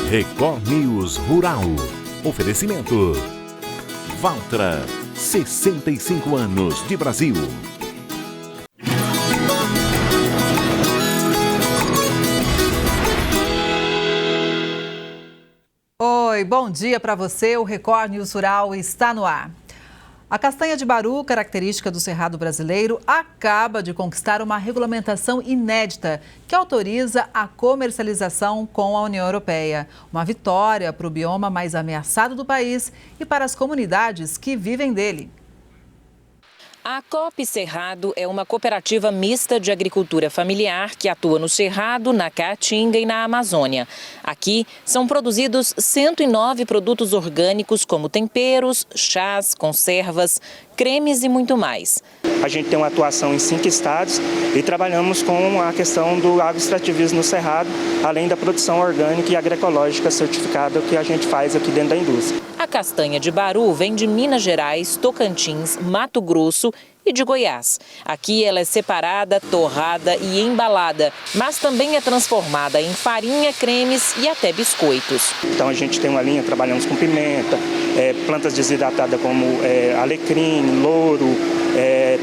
Record News Rural. Oferecimento. Valtra, 65 anos de Brasil. Oi, bom dia para você. O Record News Rural está no ar. A castanha de baru, característica do Cerrado brasileiro, acaba de conquistar uma regulamentação inédita que autoriza a comercialização com a União Europeia. Uma vitória para o bioma mais ameaçado do país e para as comunidades que vivem dele. A COP Cerrado é uma cooperativa mista de agricultura familiar que atua no Cerrado, na Caatinga e na Amazônia. Aqui são produzidos 109 produtos orgânicos como temperos, chás, conservas, cremes e muito mais. A gente tem uma atuação em 5 estados e trabalhamos com a questão do agroextrativismo no Cerrado, além da produção orgânica e agroecológica certificada que a gente faz aqui dentro da indústria. A castanha de baru vem de Minas Gerais, Tocantins, Mato Grosso e de Goiás. Aqui ela é separada, torrada e embalada, mas também é transformada em farinha, cremes e até biscoitos. Então a gente tem uma linha, trabalhamos com pimenta, plantas desidratadas como alecrim, louro,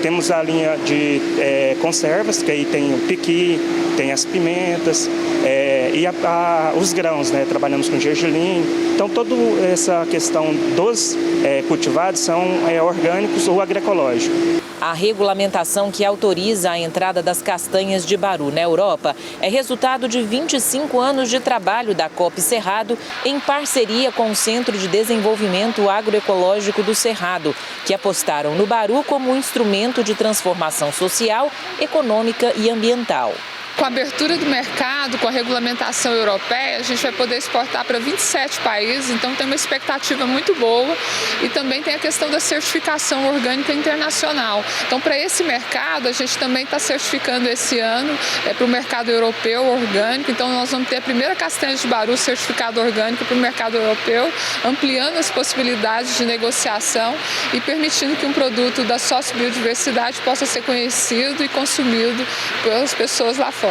temos a linha de conservas, que aí tem o piqui, tem as pimentas e os grãos, né? Trabalhamos com gergelim. Então toda essa questão dos cultivados são orgânicos ou agroecológicos. A regulamentação que autoriza a entrada das castanhas de baru na Europa é resultado de 25 anos de trabalho da COP Cerrado em parceria com o Centro de Desenvolvimento Agroecológico do Cerrado, que apostaram no baru como um instrumento de transformação social, econômica e ambiental. Com a abertura do mercado, com a regulamentação europeia, a gente vai poder exportar para 27 países, então tem uma expectativa muito boa e também tem a questão da certificação orgânica internacional. Então, para esse mercado, a gente também está certificando esse ano para o mercado europeu orgânico, então nós vamos ter a primeira castanha de baru certificada orgânica para o mercado europeu, ampliando as possibilidades de negociação e permitindo que um produto da sociobiodiversidade possa ser conhecido e consumido pelas pessoas lá fora.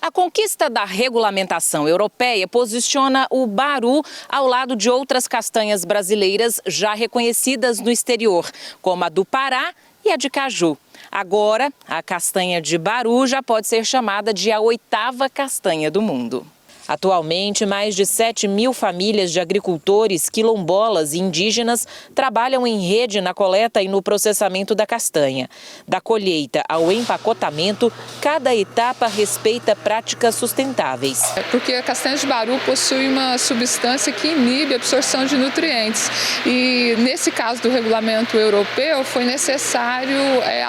A conquista da regulamentação europeia posiciona o baru ao lado de outras castanhas brasileiras já reconhecidas no exterior, como a do Pará e a de caju. Agora, a castanha de baru já pode ser chamada de a 8ª castanha do mundo. Atualmente, mais de 7.000 famílias de agricultores, quilombolas e indígenas trabalham em rede na coleta e no processamento da castanha. Da colheita ao empacotamento, cada etapa respeita práticas sustentáveis. Porque a castanha de baru possui uma substância que inibe a absorção de nutrientes. E nesse caso do regulamento europeu, foi necessário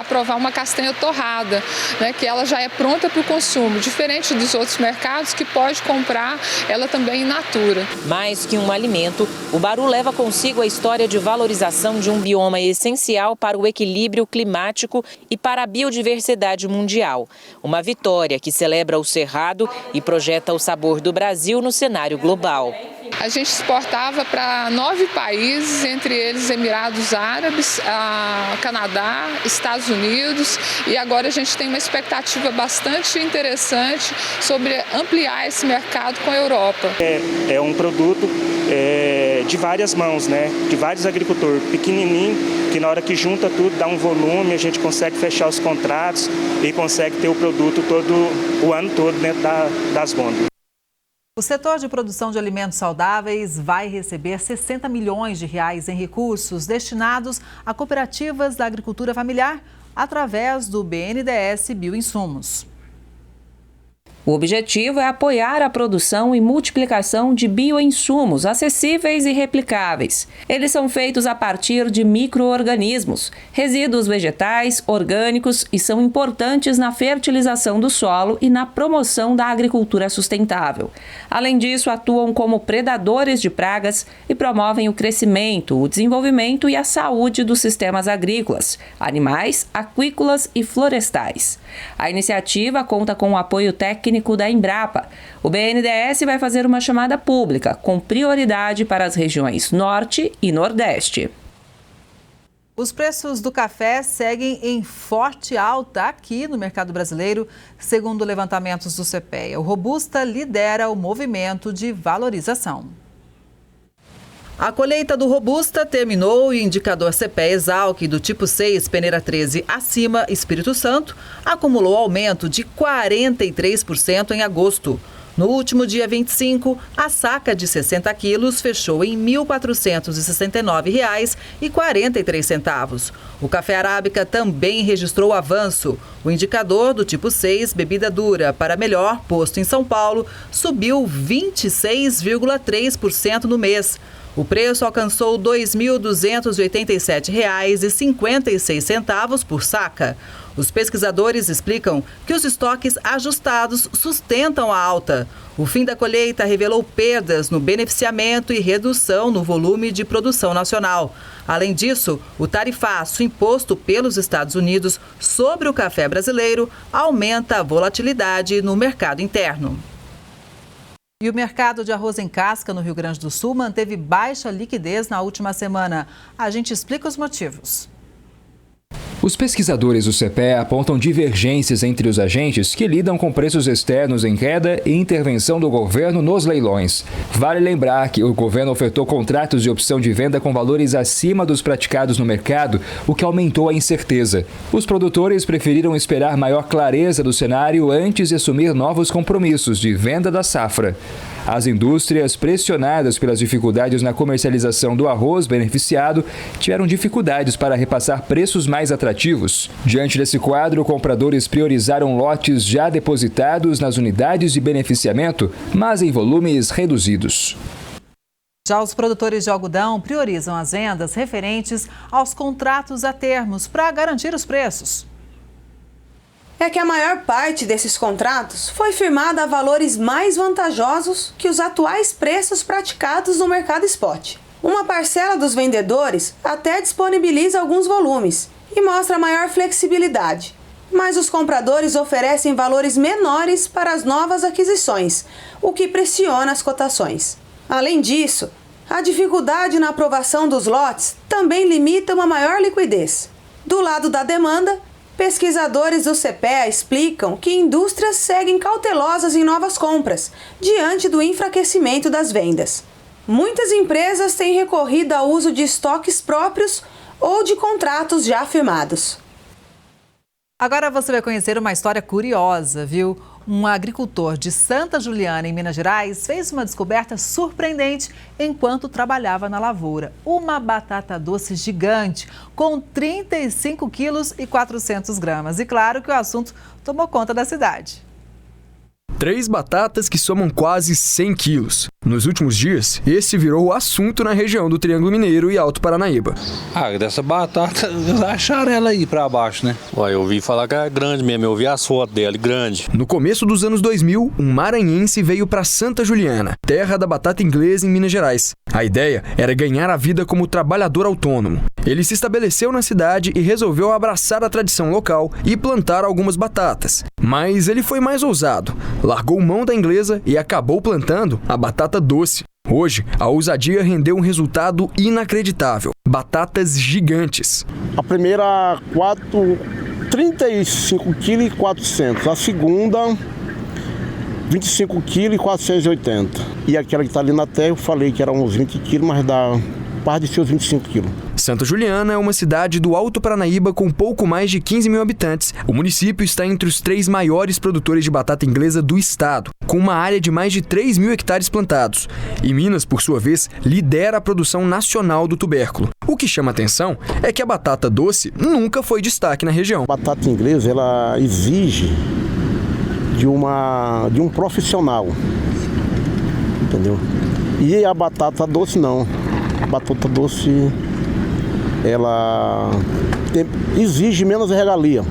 aprovar uma castanha torrada, né, que ela já é pronta para o consumo, diferente dos outros mercados que pode comprar ela também in natura. Mais que um alimento, o baru leva consigo a história de valorização de um bioma essencial para o equilíbrio climático e para a biodiversidade mundial. Uma vitória que celebra o Cerrado e projeta o sabor do Brasil no cenário global. A gente exportava para 9 países, entre eles Emirados Árabes, Canadá, Estados Unidos, e agora a gente tem uma expectativa bastante interessante sobre ampliar esse mercado com a Europa. É um produto de várias mãos, né? De vários agricultores, pequenininho, que na hora que junta tudo dá um volume, a gente consegue fechar os contratos e consegue ter o produto o ano todo dentro das gôndolas. O setor de produção de alimentos saudáveis vai receber 60 milhões de reais em recursos destinados a cooperativas da agricultura familiar através do BNDES Bioinsumos. O objetivo é apoiar a produção e multiplicação de bioinsumos acessíveis e replicáveis. Eles são feitos a partir de micro-organismos, resíduos vegetais, orgânicos e são importantes na fertilização do solo e na promoção da agricultura sustentável. Além disso, atuam como predadores de pragas e promovem o crescimento, o desenvolvimento e a saúde dos sistemas agrícolas, animais, aquícolas e florestais. A iniciativa conta com o apoio técnico da Embrapa. O BNDES vai fazer uma chamada pública com prioridade para as regiões Norte e Nordeste. Os preços do café seguem em forte alta aqui no mercado brasileiro, segundo levantamentos do CPEA. O Robusta lidera o movimento de valorização. A colheita do Robusta terminou e o indicador CPEA-Exalc do tipo 6, peneira 13 acima, Espírito Santo, acumulou aumento de 43% em agosto. No último dia 25, a saca de 60 quilos fechou em R$ 1.469,43. O café arábica também registrou avanço. O indicador do tipo 6, bebida dura para melhor, posto em São Paulo, subiu 26,3% no mês. O preço alcançou R$ 2.287,56 por saca. Os pesquisadores explicam que os estoques ajustados sustentam a alta. O fim da colheita revelou perdas no beneficiamento e redução no volume de produção nacional. Além disso, o tarifaço imposto pelos Estados Unidos sobre o café brasileiro aumenta a volatilidade no mercado interno. E o mercado de arroz em casca no Rio Grande do Sul manteve baixa liquidez na última semana. A gente explica os motivos. Os pesquisadores do CPEA apontam divergências entre os agentes que lidam com preços externos em queda e intervenção do governo nos leilões. Vale lembrar que o governo ofertou contratos de opção de venda com valores acima dos praticados no mercado, o que aumentou a incerteza. Os produtores preferiram esperar maior clareza do cenário antes de assumir novos compromissos de venda da safra. As indústrias, pressionadas pelas dificuldades na comercialização do arroz beneficiado, tiveram dificuldades para repassar preços mais atrativos. Diante desse quadro, compradores priorizaram lotes já depositados nas unidades de beneficiamento, mas em volumes reduzidos. Já os produtores de algodão priorizam as vendas referentes aos contratos a termos para garantir os preços. É que a maior parte desses contratos foi firmada a valores mais vantajosos que os atuais preços praticados no mercado spot. Uma parcela dos vendedores até disponibiliza alguns volumes e mostra maior flexibilidade, mas os compradores oferecem valores menores para as novas aquisições, o que pressiona as cotações. Além disso, a dificuldade na aprovação dos lotes também limita uma maior liquidez. Do lado da demanda, pesquisadores do CPEA explicam que indústrias seguem cautelosas em novas compras, diante do enfraquecimento das vendas. Muitas empresas têm recorrido ao uso de estoques próprios ou de contratos já firmados. Agora você vai conhecer uma história curiosa, viu? Um agricultor de Santa Juliana, em Minas Gerais, fez uma descoberta surpreendente enquanto trabalhava na lavoura. Uma batata doce gigante, com 35 quilos e 400 gramas. E claro que o assunto tomou conta da cidade. 3 batatas que somam quase 100 quilos. Nos últimos dias, esse virou o assunto na região do Triângulo Mineiro e Alto Paranaíba. Dessa batata, acharam ela aí pra baixo, né? Eu ouvi falar que é grande mesmo, eu vi as fotos dela, grande. No começo dos anos 2000, um maranhense veio para Santa Juliana, terra da batata inglesa em Minas Gerais. A ideia era ganhar a vida como trabalhador autônomo. Ele se estabeleceu na cidade e resolveu abraçar a tradição local e plantar algumas batatas. Mas ele foi mais ousado, largou mão da inglesa e acabou plantando a batata doce. Hoje, a ousadia rendeu um resultado inacreditável: batatas gigantes. A primeira 35 kg e 400, a segunda 25 kg e 480. E aquela que está ali na terra, eu falei que era uns 20 kg, mas dá parte de seus 25 kg. Santa Juliana é uma cidade do Alto Paranaíba com pouco mais de 15 mil habitantes. O município está entre os 3 maiores produtores de batata inglesa do estado, com uma área de mais de 3 mil hectares plantados. E Minas, por sua vez, lidera a produção nacional do tubérculo. O que chama atenção é que a batata doce nunca foi destaque na região. A batata inglesa, ela exige de um profissional, entendeu? E a batata doce não. A batata doce, ela exige menos regalia.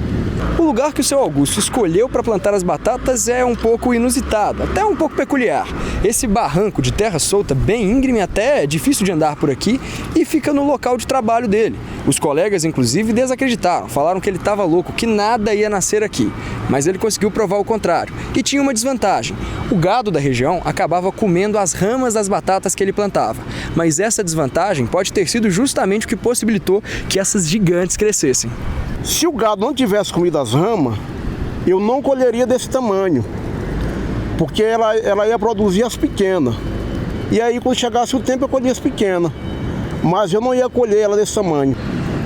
O lugar que o seu Augusto escolheu para plantar as batatas é um pouco inusitado, até um pouco peculiar. Esse barranco de terra solta, bem íngreme, até é difícil de andar por aqui, e fica no local de trabalho dele. Os colegas, inclusive, desacreditaram, falaram que ele estava louco, que nada ia nascer aqui. Mas ele conseguiu provar o contrário. E tinha uma desvantagem. O gado da região acabava comendo as ramas das batatas que ele plantava. Mas essa desvantagem pode ter sido justamente o que possibilitou que essas gigantes crescessem. Se o gado não tivesse comido as ramas, eu não colheria desse tamanho. Porque ela ia produzir as pequenas. E aí, quando chegasse o tempo, eu colhia as pequenas. Mas eu não ia colher ela desse tamanho.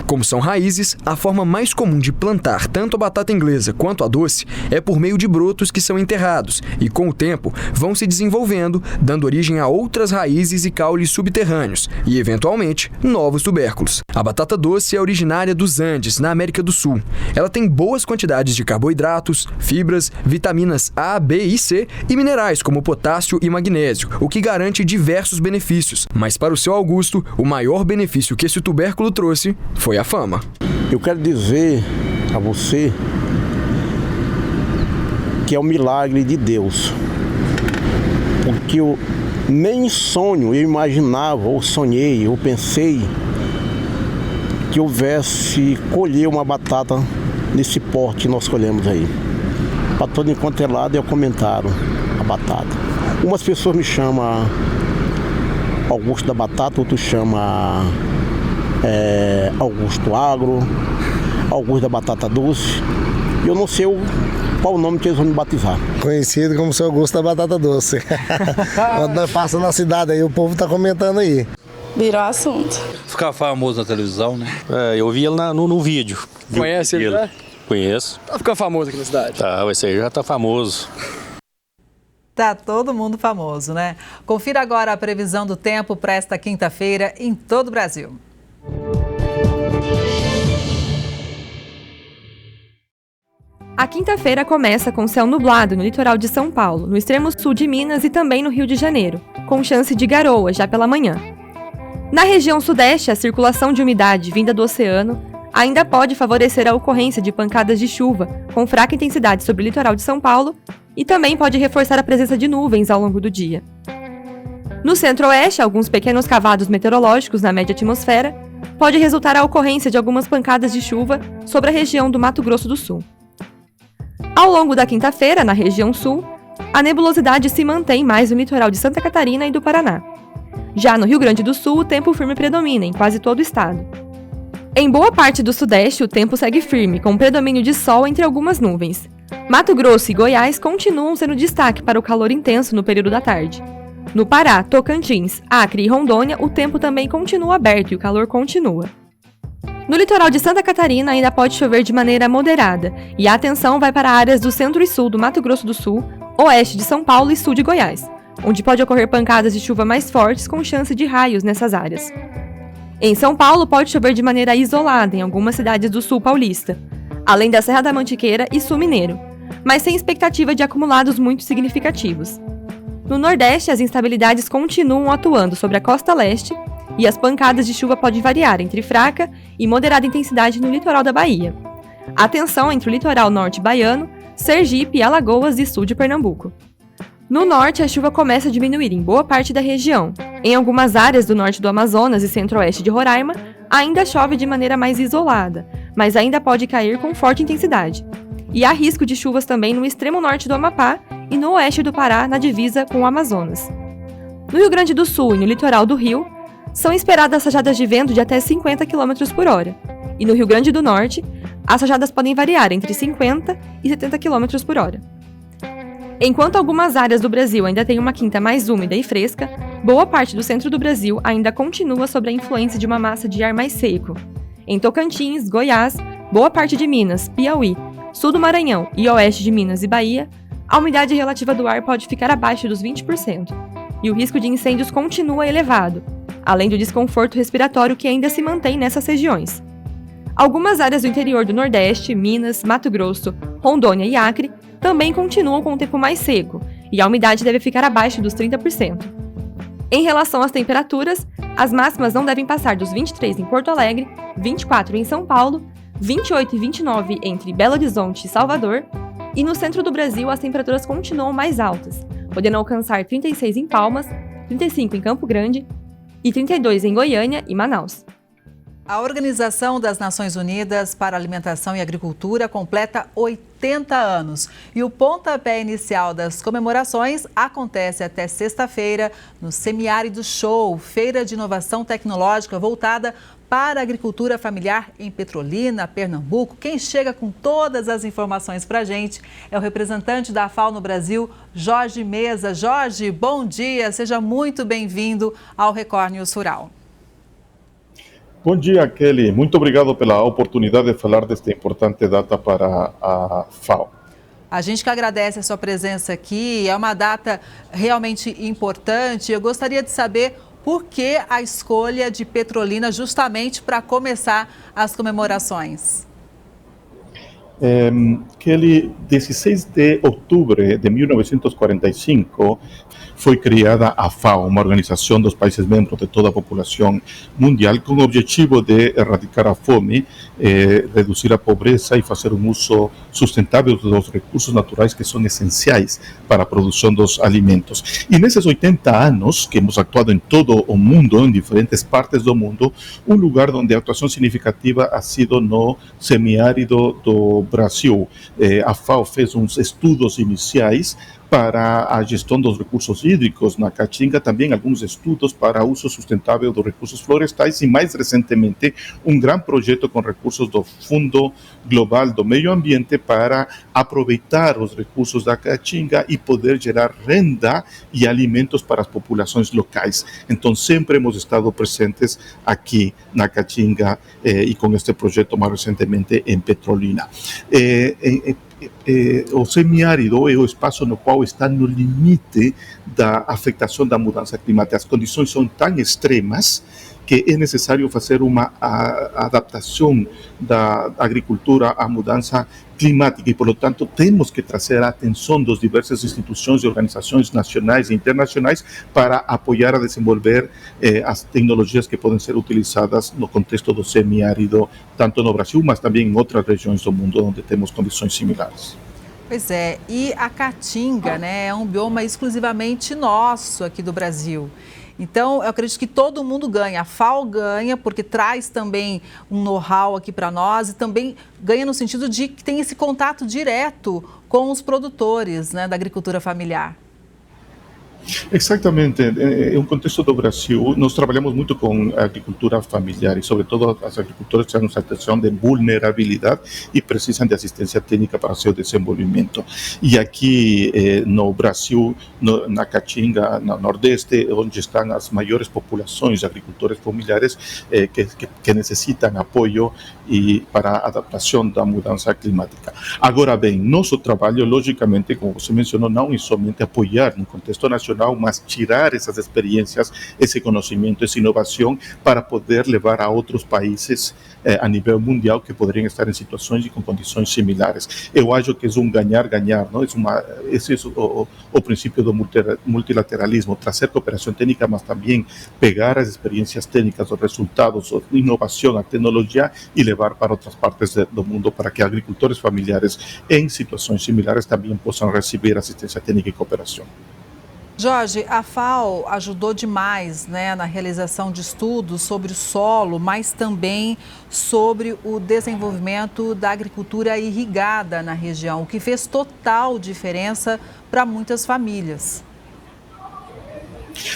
Como são raízes, a forma mais comum de plantar tanto a batata inglesa quanto a doce é por meio de brotos que são enterrados e, com o tempo, vão se desenvolvendo, dando origem a outras raízes e caules subterrâneos e, eventualmente, novos tubérculos. A batata doce é originária dos Andes, na América do Sul. Ela tem boas quantidades de carboidratos, fibras, vitaminas A, B e C e minerais como potássio e magnésio, o que garante diversos benefícios. Mas para o seu Augusto, o maior benefício que esse tubérculo trouxe foi a fama. Eu quero dizer a você que é um milagre de Deus. Porque eu nem em sonho eu imaginava, ou sonhei, ou pensei que houvesse colher uma batata nesse porte que nós colhemos aí. Para todo enquanto é lado é o comentário, a batata. Umas pessoas me chamam Augusto da Batata, outros chamam Augusto Agro, Augusto da Batata Doce. Eu não sei qual o nome que eles vão me batizar. Conhecido como seu Augusto da Batata Doce. Quando nós passamos na cidade aí, o povo tá comentando aí. Virou assunto. Ficar famoso na televisão, né? Eu vi ele no vídeo. Conhece ele, né? Conheço. Tá ficando famoso aqui na cidade. Tá, esse aí já tá famoso. Tá todo mundo famoso, né? Confira agora a previsão do tempo para esta quinta-feira em todo o Brasil. A quinta-feira começa com céu nublado no litoral de São Paulo, no extremo sul de Minas e também no Rio de Janeiro, com chance de garoa já pela manhã. Na região sudeste, a circulação de umidade vinda do oceano ainda pode favorecer a ocorrência de pancadas de chuva com fraca intensidade sobre o litoral de São Paulo e também pode reforçar a presença de nuvens ao longo do dia. No centro-oeste, alguns pequenos cavados meteorológicos na média atmosfera pode resultar a ocorrência de algumas pancadas de chuva sobre a região do Mato Grosso do Sul. Ao longo da quinta-feira, na região sul, a nebulosidade se mantém mais no litoral de Santa Catarina e do Paraná. Já no Rio Grande do Sul, o tempo firme predomina em quase todo o estado. Em boa parte do sudeste, o tempo segue firme, com predomínio de sol entre algumas nuvens. Mato Grosso e Goiás continuam sendo destaque para o calor intenso no período da tarde. No Pará, Tocantins, Acre e Rondônia, o tempo também continua aberto e o calor continua. No litoral de Santa Catarina ainda pode chover de maneira moderada, e a atenção vai para áreas do centro e sul do Mato Grosso do Sul, oeste de São Paulo e sul de Goiás, onde pode ocorrer pancadas de chuva mais fortes com chance de raios nessas áreas. Em São Paulo pode chover de maneira isolada em algumas cidades do sul paulista, além da Serra da Mantiqueira e sul mineiro, mas sem expectativa de acumulados muito significativos. No Nordeste, as instabilidades continuam atuando sobre a costa leste e as pancadas de chuva podem variar entre fraca e moderada intensidade no litoral da Bahia. Atenção entre o litoral norte baiano, Sergipe, Alagoas e sul de Pernambuco. No norte, a chuva começa a diminuir em boa parte da região. Em algumas áreas do norte do Amazonas e centro-oeste de Roraima, ainda chove de maneira mais isolada, mas ainda pode cair com forte intensidade. E há risco de chuvas também no extremo norte do Amapá e no oeste do Pará, na divisa com o Amazonas. No Rio Grande do Sul e no litoral do Rio, são esperadas rajadas de vento de até 50 km por hora. E no Rio Grande do Norte, as rajadas podem variar entre 50 e 70 km por hora. Enquanto algumas áreas do Brasil ainda têm uma quinta mais úmida e fresca, boa parte do centro do Brasil ainda continua sob a influência de uma massa de ar mais seco. Em Tocantins, Goiás, boa parte de Minas, Piauí, sul do Maranhão e oeste de Minas e Bahia, a umidade relativa do ar pode ficar abaixo dos 20%, e o risco de incêndios continua elevado, além do desconforto respiratório que ainda se mantém nessas regiões. Algumas áreas do interior do Nordeste, Minas, Mato Grosso, Rondônia e Acre também continuam com o tempo mais seco, e a umidade deve ficar abaixo dos 30%. Em relação às temperaturas, as máximas não devem passar dos 23 em Porto Alegre, 24 em São Paulo, 28 e 29 entre Belo Horizonte e Salvador, e no centro do Brasil as temperaturas continuam mais altas, podendo alcançar 36 em Palmas, 35 em Campo Grande e 32 em Goiânia e Manaus. A Organização das Nações Unidas para a Alimentação e Agricultura completa 80 anos e o pontapé inicial das comemorações acontece até sexta-feira no Semiárido Show, feira de inovação tecnológica voltada para a agricultura familiar em Petrolina, Pernambuco. Quem chega com todas as informações para a gente é o representante da FAO no Brasil, Jorge Meza. Jorge, bom dia, seja muito bem-vindo ao Record News Rural. Bom dia, Kelly. Muito obrigado pela oportunidade de falar desta importante data para a FAO. A gente que agradece a sua presença aqui, é uma data realmente importante. Eu gostaria de saber por que a escolha de Petrolina justamente para começar as comemorações. Kelly, 16 de outubro de 1945 foi criada a FAO, uma organização dos países membros de toda a população mundial, com o objetivo de erradicar a fome, reduzir a pobreza e fazer um uso sustentável dos recursos naturais que são essenciais para a produção dos alimentos. E nesses 80 anos que hemos actuado em todo o mundo, em diferentes partes do mundo, um lugar onde a atuação significativa ha sido no semiárido do Brasil. A FAO fez uns estudos iniciais para a gestão dos recursos hídricos na Caatinga, também alguns estudos para uso sustentável dos recursos florestais e, mais recentemente, um grande projeto com recursos do Fundo Global do Meio Ambiente para aproveitar os recursos da Caatinga e poder gerar renda e alimentos para as populações locais. Então, sempre hemos estado presentes aqui na Caatinga e com este projeto mais recentemente em Petrolina. O semiárido é o espaço no qual está no limite da afetação da mudança climática. As condições são tão extremas que é necessário fazer uma adaptação da agricultura à mudança climática e, por lo tanto, temos que trazer a atenção das diversas instituições e organizações nacionais e internacionais para apoiar a desenvolver as tecnologias que podem ser utilizadas no contexto do semiárido, tanto no Brasil, mas também em outras regiões do mundo onde temos condições similares. Pois é, e a Caatinga, né, é um bioma exclusivamente nosso aqui do Brasil. Então, eu acredito que todo mundo ganha. A FAO ganha porque traz também um know-how aqui para nós e também ganha no sentido de que tem esse contato direto com os produtores, né, da agricultura familiar. Exatamente. Em um contexto do Brasil, nós trabalhamos muito com a agricultura familiar e, sobretudo, as agricultoras têm uma situação de vulnerabilidade e precisam de assistência técnica para seu desenvolvimento. E aqui no Brasil, na Caatinga, no Nordeste, onde estão as maiores populações de agricultores familiares que necessitam apoio para a adaptação da mudança climática. Agora bem, nosso trabalho, logicamente, como você mencionou, não é somente apoiar no contexto nacional, mas tirar essas experiências, esse conhecimento, essa inovação para poder levar a outros países a nível mundial que poderiam estar em situações e com condições similares. Eu acho que é um ganhar-ganhar, não? Esse é o princípio do multilateralismo, trazer cooperação técnica, mas também pegar as experiências técnicas, os resultados, a inovação, a tecnologia e levar para outras partes do mundo para que agricultores familiares em situações similares também possam receber assistência técnica e cooperação. Jorge, a FAO ajudou demais, né, na realização de estudos sobre o solo, mas também sobre o desenvolvimento da agricultura irrigada na região, o que fez total diferença para muitas famílias.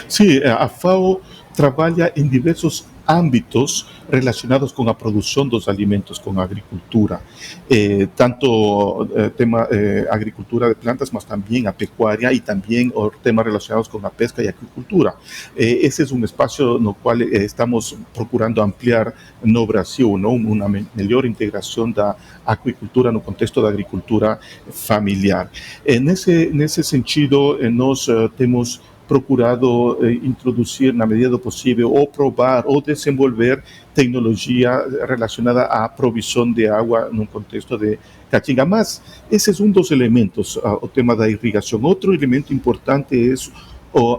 Sim, a FAO trabalha em diversos âmbitos relacionados com a produção dos alimentos, com a agricultura, tanto tema agricultura de plantas, mas também a pecuária e também os temas relacionados com a pesca e a aquicultura. Esse é um espaço no qual estamos procurando ampliar no Brasil, não? Uma melhor integração da aquicultura no contexto da agricultura familiar. Nesse sentido, nós temos procurado introduzir na medida do possível ou provar ou desenvolver tecnologia relacionada à provisão de água no contexto de Caatinga. Mas esse é um dos elementos, o tema da irrigação. Outro elemento importante é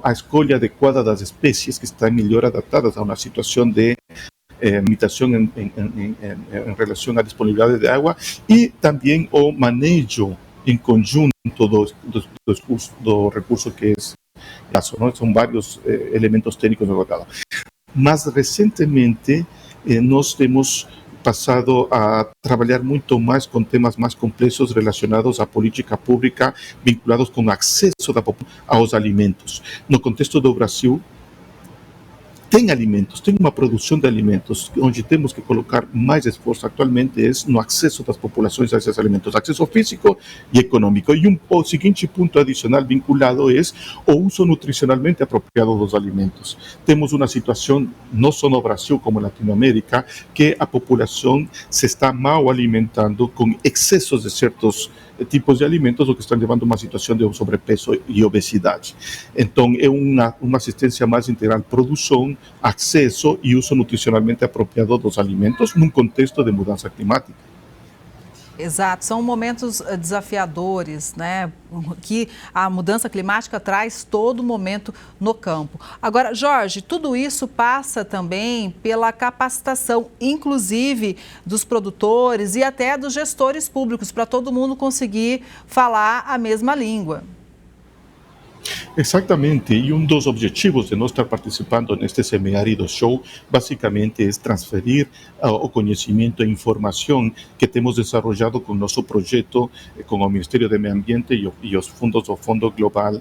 a escolha adequada das espécies que estão melhor adaptadas a uma situação de limitação em relação à disponibilidade de água e também o manejo em conjunto do recurso que é são vários elementos técnicos abordados. Mas recentemente nós temos passado a trabalhar muito mais com temas mais complexos relacionados à política pública, vinculados com o acesso da população aos alimentos. No contexto do Brasil, tem alimentos, tem uma produção de alimentos, onde temos que colocar mais esforço atualmente é no acesso das populações a esses alimentos, acesso físico e econômico. E o seguinte ponto adicional vinculado é o uso nutricionalmente apropriado dos alimentos. Temos uma situação, não só no Brasil como na Latinoamérica, que a população se está mal alimentando com excessos de certos tipos de alimentos, o que estão levando a uma situação de sobrepeso e obesidade. Então, é uma assistência mais integral, produção, acesso e uso nutricionalmente apropriado dos alimentos num contexto de mudança climática. Exato, são momentos desafiadores, né, que a mudança climática traz todo momento no campo. Agora, Jorge, tudo isso passa também pela capacitação, inclusive dos produtores e até dos gestores públicos, para todo mundo conseguir falar a mesma língua. Exatamente, e um dos objetivos de nós estar participando neste semiárido show, basicamente, é transferir o conhecimento e informação que temos desenvolvido com o nosso projeto, com o Ministério do Meio Ambiente e os fundos do Fundo Global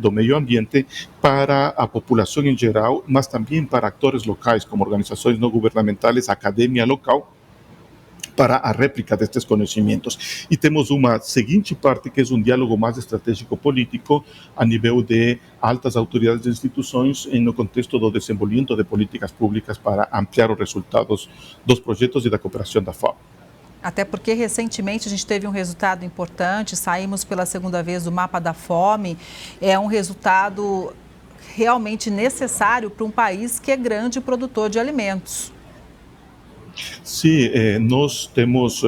do Meio Ambiente, para a população em geral, mas também para atores locais, como organizações não governamentais, academia local, para a réplica destes conhecimentos. E temos uma seguinte parte, que é um diálogo mais estratégico político a nível de altas autoridades e instituições no contexto do desenvolvimento de políticas públicas para ampliar os resultados dos projetos e da cooperação da FAO. Até porque recentemente a gente teve um resultado importante, saímos pela segunda vez do mapa da fome, é um resultado realmente necessário para um país que é grande produtor de alimentos. Sim, nós temos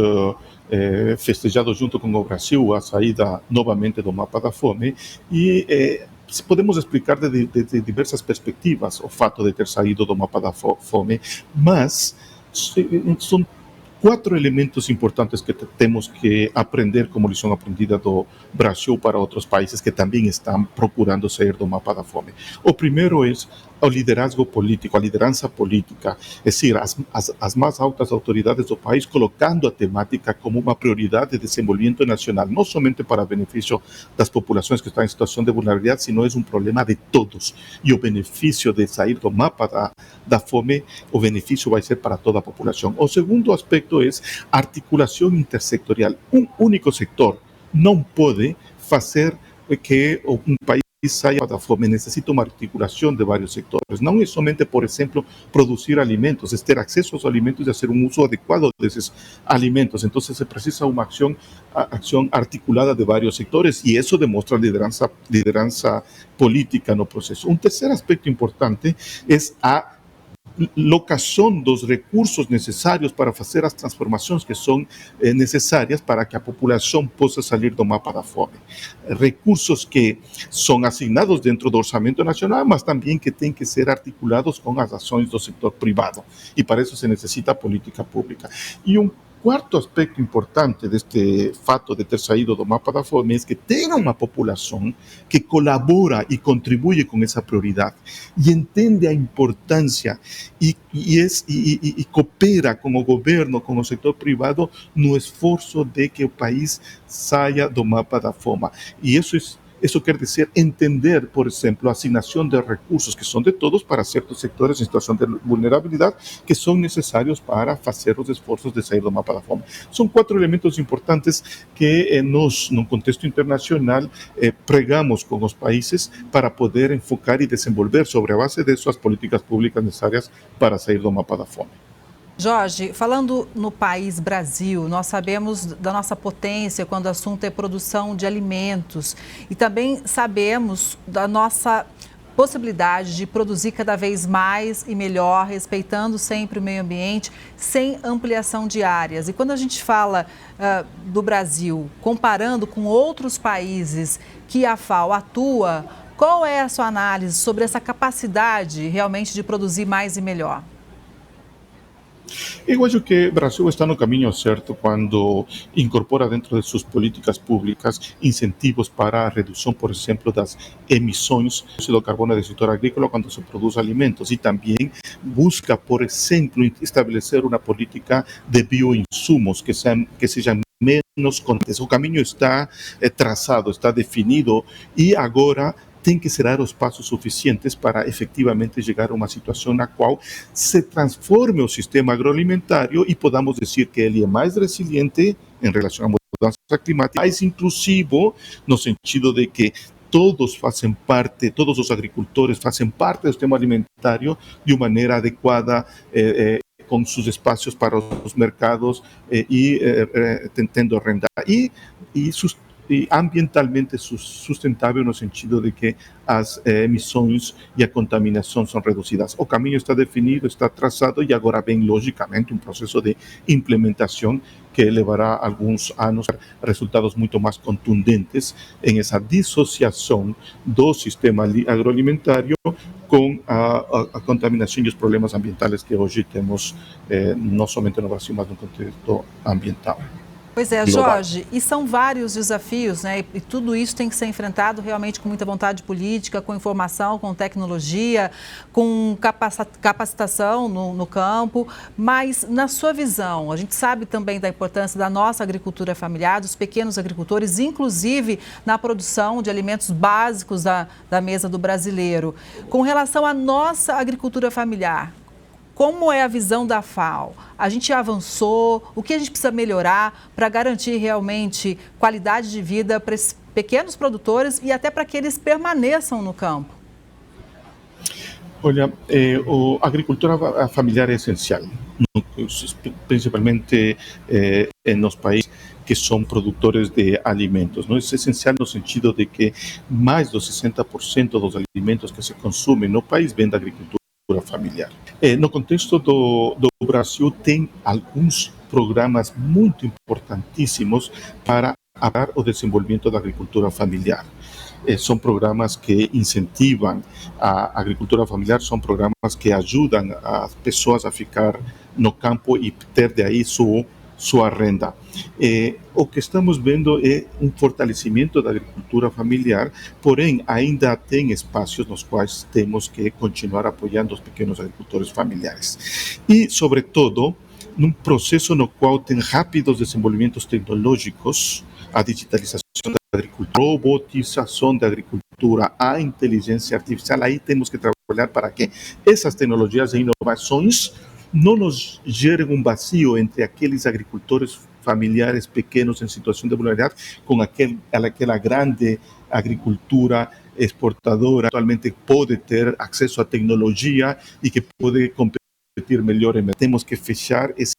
festejado junto com o Brasil a saída novamente do mapa da fome e podemos explicar de diversas perspectivas o fato de ter saído do mapa da fome, mas são 4 elementos importantes que temos que aprender como lição aprendida do Brasil para outros países que também estão procurando sair do mapa da fome. O primeiro é o liderazgo político, a liderança política, é dizer, as mais altas autoridades do país colocando a temática como uma prioridade de desenvolvimento nacional, não somente para benefício das populações que estão em situação de vulnerabilidade, sino é um problema de todos. E o benefício de sair do mapa da fome, o benefício vai ser para toda a população. O segundo aspecto é a articulação intersectorial. Um único setor não pode fazer que um país saia da fome, necessita uma articulação de vários setores. Não é somente, por exemplo, produzir alimentos, é ter acesso aos alimentos e fazer um uso adequado desses alimentos. Então, se precisa uma ação articulada de vários setores e isso demonstra liderança política no processo. Um terceiro aspecto importante é a locação dos recursos necessários para fazer as transformações que são necessárias para que a população possa sair do mapa da fome. Recursos que são assignados dentro do orçamento nacional, mas também que têm que ser articulados com as ações do setor privado. E para isso se necessita política pública. E um quarto aspecto importante deste fato de ter saído do mapa da fome é que tenha uma população que colabora e contribui com essa prioridade e entende a importância e coopera com o governo, com o setor privado no esforço de que o país saia do mapa da fome. E isso quer dizer entender, por exemplo, a assignação de recursos que são de todos para certos setores em situação de vulnerabilidade que são necessários para fazer os esforços de sair do mapa da fome. São 4 elementos importantes que nós, num contexto internacional, pregamos com os países para poder enfocar e desenvolver sobre a base de suas políticas públicas necessárias para sair do mapa da fome. Jorge, falando no país Brasil, nós sabemos da nossa potência quando o assunto é produção de alimentos e também sabemos da nossa possibilidade de produzir cada vez mais e melhor, respeitando sempre o meio ambiente, sem ampliação de áreas. E quando a gente fala do Brasil, comparando com outros países que a FAO atua, qual é a sua análise sobre essa capacidade realmente de produzir mais e melhor? Eu acho que o Brasil está no caminho certo quando incorpora dentro de suas políticas públicas incentivos para a redução, por exemplo, das emissões do carbono do setor agrícola quando se produz alimentos e também busca, por exemplo, estabelecer uma política de bioinsumos que sejam menos contaminantes. O caminho está traçado, está definido e agora tem que se dar os passos suficientes para efetivamente chegar a uma situação na qual se transforme o sistema agroalimentário e podamos dizer que ele é mais resiliente em relação à mudança climática, mais inclusivo no sentido de que todos os agricultores fazem parte do sistema alimentário de uma maneira adequada, com seus espaços para os mercados e tendo renda. E ambientalmente sustentável no sentido de que as emissões e a contaminação são reduzidas. O caminho está definido, está traçado e agora vem, logicamente, um processo de implementação que levará alguns anos a resultados muito mais contundentes em essa dissociação do sistema agroalimentário com a contaminação e os problemas ambientais que hoje temos, não somente no Brasil, mas no contexto ambiental. Pois é, Jorge, e são vários desafios, né? E tudo isso tem que ser enfrentado realmente com muita vontade política, com informação, com tecnologia, com capacitação no campo. Mas, na sua visão, a gente sabe também da importância da nossa agricultura familiar, dos pequenos agricultores, inclusive na produção de alimentos básicos da mesa do brasileiro. Com relação à nossa agricultura familiar, como é a visão da FAO? A gente avançou? O que a gente precisa melhorar para garantir realmente qualidade de vida para esses pequenos produtores e até para que eles permaneçam no campo? Olha, a agricultura familiar é essencial, principalmente nos países que são produtores de alimentos. Não é essencial no sentido de que mais do 60% dos alimentos que se consumem no país vêm da agricultura familiar. No contexto do Brasil, tem alguns programas muito importantíssimos para apoiar o desenvolvimento da agricultura familiar. São programas que incentivam a agricultura familiar, são programas que ajudam as pessoas a ficar no campo e ter de aí sua renda. O que estamos vendo é um fortalecimento da agricultura familiar, porém ainda tem espaços nos quais temos que continuar apoiando os pequenos agricultores familiares. E, sobretudo, num processo no qual tem rápidos desenvolvimentos tecnológicos, a digitalização da agricultura, a robotização da agricultura, a inteligência artificial, aí temos que trabalhar para que essas tecnologias e inovações não nos gerem um vazio entre aqueles agricultores familiares pequenos em situação de vulnerabilidade com aquela grande agricultura exportadora que atualmente pode ter acesso à tecnologia e que pode competir melhor. Temos que fechar esse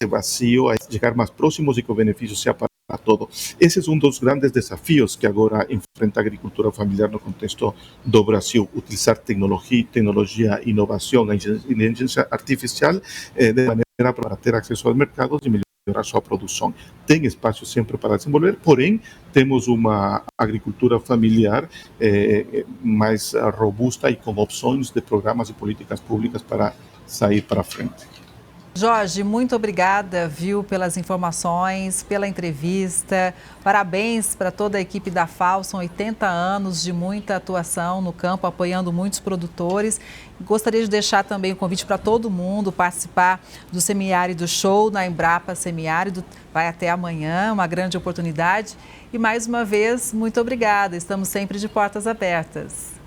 vazio, chegar mais próximos e que o benefício seja para todos. Esse é um dos grandes desafios que agora enfrenta a agricultura familiar no contexto do Brasil. Utilizar tecnologia, inovação, a inteligência artificial de maneira para ter acesso aos mercados e melhorar sua produção. Tem espaço sempre para desenvolver, porém, temos uma agricultura familiar mais robusta e com opções de programas e políticas públicas para sair para frente. Jorge, muito obrigada, pelas informações, pela entrevista. Parabéns para toda a equipe da FAO, são 80 anos de muita atuação no campo, apoiando muitos produtores. Gostaria de deixar também o convite para todo mundo participar do Semiárido Show na Embrapa Semiárido. Vai até amanhã, uma grande oportunidade. E mais uma vez, muito obrigada, estamos sempre de portas abertas.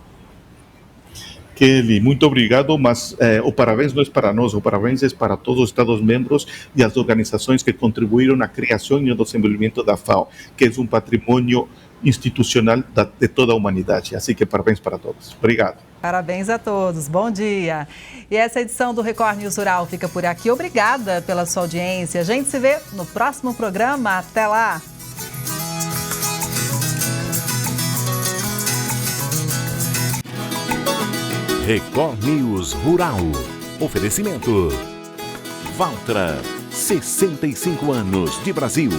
Kelly, muito obrigado, mas o parabéns não é para nós, o parabéns é para todos os Estados-membros e as organizações que contribuíram na criação e no desenvolvimento da FAO, que é um patrimônio institucional de toda a humanidade. Assim que parabéns para todos. Obrigado. Parabéns a todos. Bom dia. E essa edição do Record News Rural fica por aqui. Obrigada pela sua audiência. A gente se vê no próximo programa. Até lá. Record News Rural. Oferecimento. Valtra, 65 anos de Brasil.